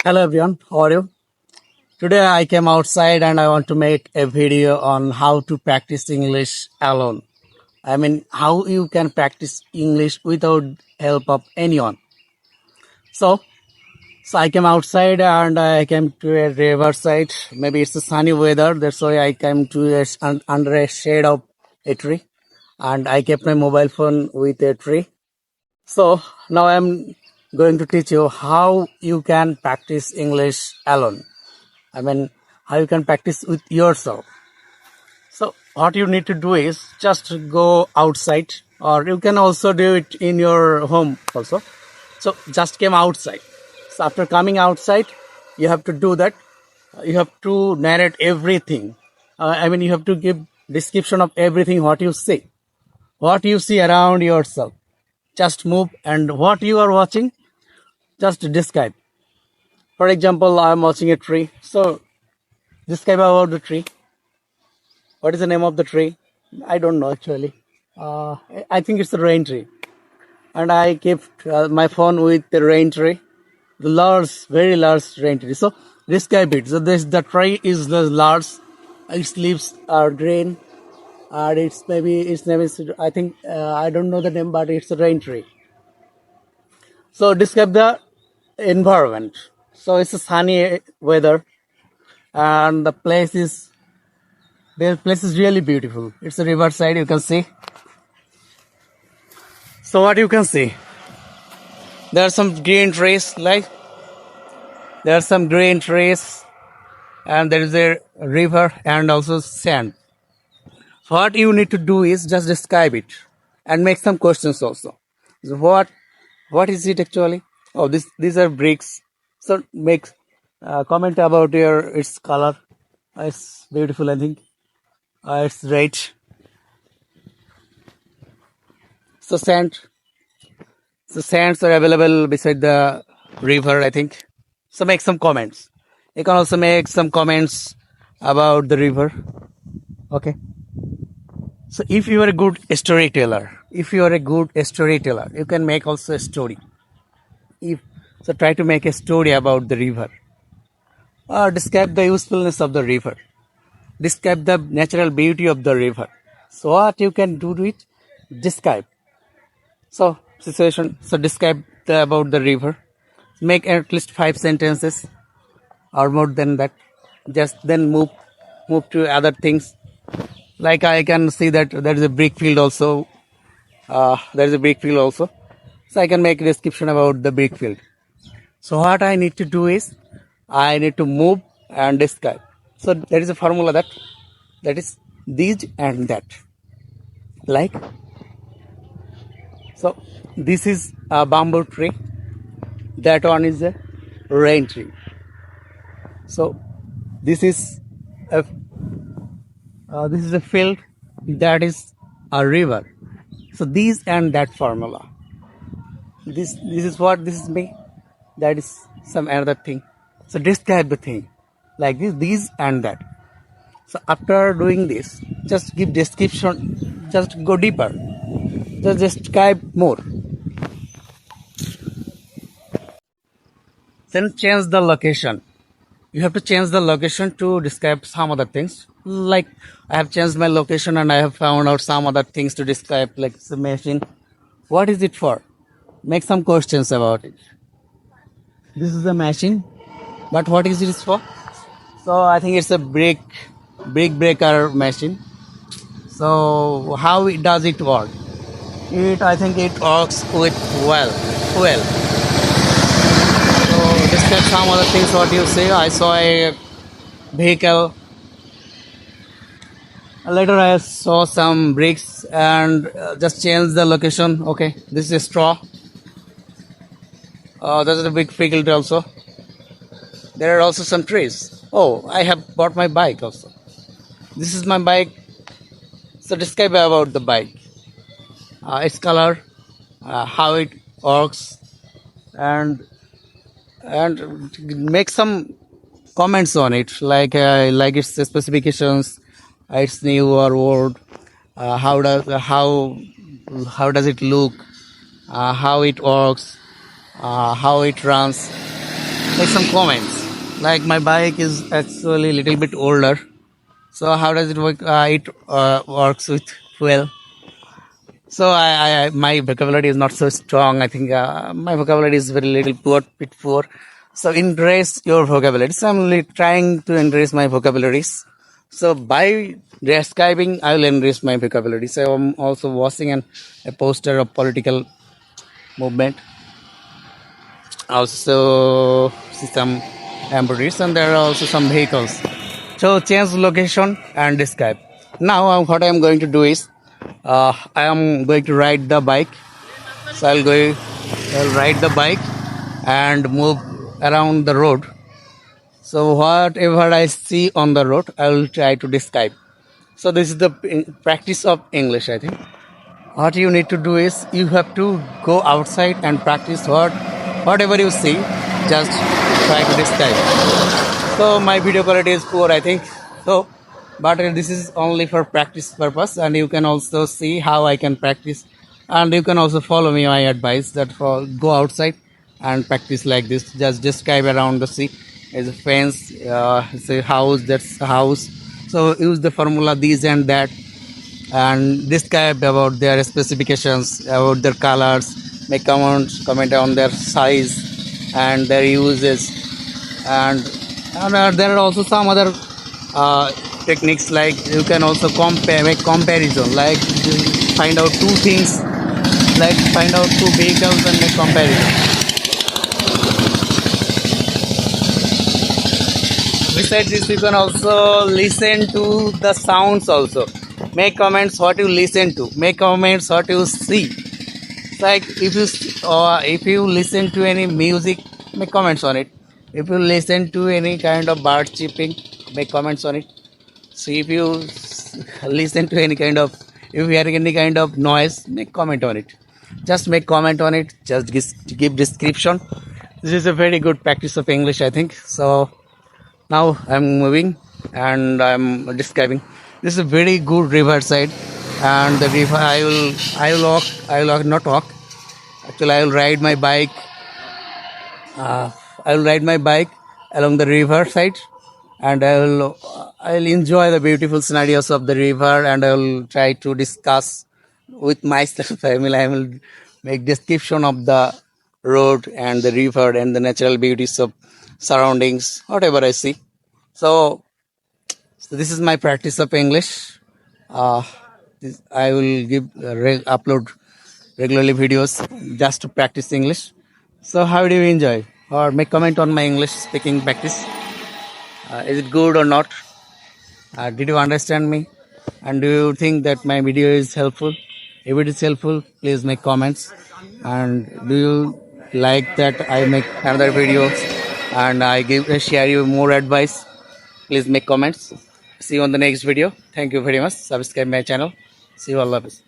Hello everyone, how are you? Today I came outside and I want to make a video on how to practice English alone. I mean, how you can practice English without help of anyone. So, so I came outside and I came to a riverside. Maybe it's a sunny weather. That's why I came to under a shade of a tree, and I kept my mobile phone with a tree. So now I'm going to teach you how you can practice English alone. I mean, how you can practice with yourself. So what you need to do is just go outside, or you can also do it in your home also. So just came outside. So after coming outside, you have to do that. You have to narrate everything. I mean, you have to give description of everything what you see around yourself. Just move, and what you are watching, just describe. For example, I'm watching a tree. So describe about the tree. What is the name of the tree? I don't know actually. Uh, I think it's the rain tree. And I kept my phone with the rain tree, the large, very large rain tree. So describe it. So this the tree is the large. Its leaves are green, and it's maybe its name is I think I don't know the name, but it's a rain tree. So describe the environment. So it's a sunny weather, and the place is really beautiful. It's a riverside. You can see. So what you can see, there are some green trees, there are some green trees, and there is a river and also sand. So what you need to do is just describe it and make some questions also. So what is it actually? Oh, these are bricks. So make comment about its color. It's beautiful, I think. It's red. So sand. So sands are available beside the river, I think. So make some comments. You can also make some comments about the river. Okay. So if you are a good storyteller, you can make also a story. If so, try to make a story about the river, or describe the usefulness of the river. Describe the natural beauty of the river. So what you can do to it? Describe. So situation. So describe about the river. Make at least 5 sentences or more than that. Just then move to other things. Like I can see that there is a brick field also. So I can make a description about the brick field. So what I need to do is I need to move and describe. So there is a formula that is these and that. Like so, this is a bamboo tree. That one is a rain tree. So this is a field, that is a river. So these and that formula. This is what this is me. That is some another thing. So describe the thing like this, these and that. So after doing this, just give description. Just go deeper. Just describe more. Then change the location. You have to change the location to describe some other things. Like I have changed my location and I have found out some other things to describe, like the machine. What is it for? Make some questions about it. This is the machine, but what is it for? So I think it's a brick breaker machine. So how does it work? I think it works with fuel. So describe some other things. What you say? I saw a vehicle. Later I saw some bricks and just changed the location. Okay, this is a straw. There's a big field also. There are also some trees. Oh, I have bought my bike also. This is my bike. So describe about the bike. Its color, how it works, and make some comments on it, like its specifications, its new or old, how does it look, how it works, how it runs. make some comments. Like my bike is actually a little bit older, so how does it work? It works with fuel. So my vocabulary is not so strong. I think my vocabulary is very little poor, bit poor. So increase your vocabulary. So I'm trying to increase my vocabularies. So by describing, I will increase my vocabulary. So I'm also watching a poster of political movement. Also see some embroideries, and there are also some vehicles. So change location and describe. Now what I am going to do is I am going to ride the bike. So I'll ride the bike and move around the road. So whatever I see on the road, I will try to describe. So this is the practice of English, I think. What you need to do is you have to go outside and practice whatever you see, just try to describe. So my video quality is poor, I think. So, but this is only for practice purpose, and you can also see how I can practice, and you can also follow me my advice that for go outside and practice like this. Just describe around the sea. Is a fence, it's a house. That's a house. So use the formula these and that, and describe about their specifications, about their colors, make comment on their size and their uses, and there are also some other techniques, like you can also make comparison, like find out two things, like find out two vehicles and make comparison. Besides this, you can also listen to the sounds also. Make comments what you listen to. Make comments what you see. It's like if you listen to any music, make comments on it. If you listen to any kind of bird chirping, make comments on it. So if you listen to if you hear any kind of noise, make comment on it. Just make comment on it. Just give description. This is a very good practice of English, I think. So now I'm moving and I'm describing. This is a very good riverside, and the river I will not walk. Actually, I will ride my bike. I will ride my bike along the river side, and I'll enjoy the beautiful scenarios of the river, and I will try to discuss with myself. I will make description of the road and the river and the natural beauties of surroundings, whatever I see. So this is my practice of English. I will upload regularly videos just to practice English. So how do you enjoy? Or make comment on my English speaking practice. Is it good or not? Did you understand me? And do you think that my video is helpful? If it is helpful, please make comments. And do you like that I make another video and I share you more advice? Please make comments. See you on the next video. Thank you very much. Subscribe my channel. See you all. Love.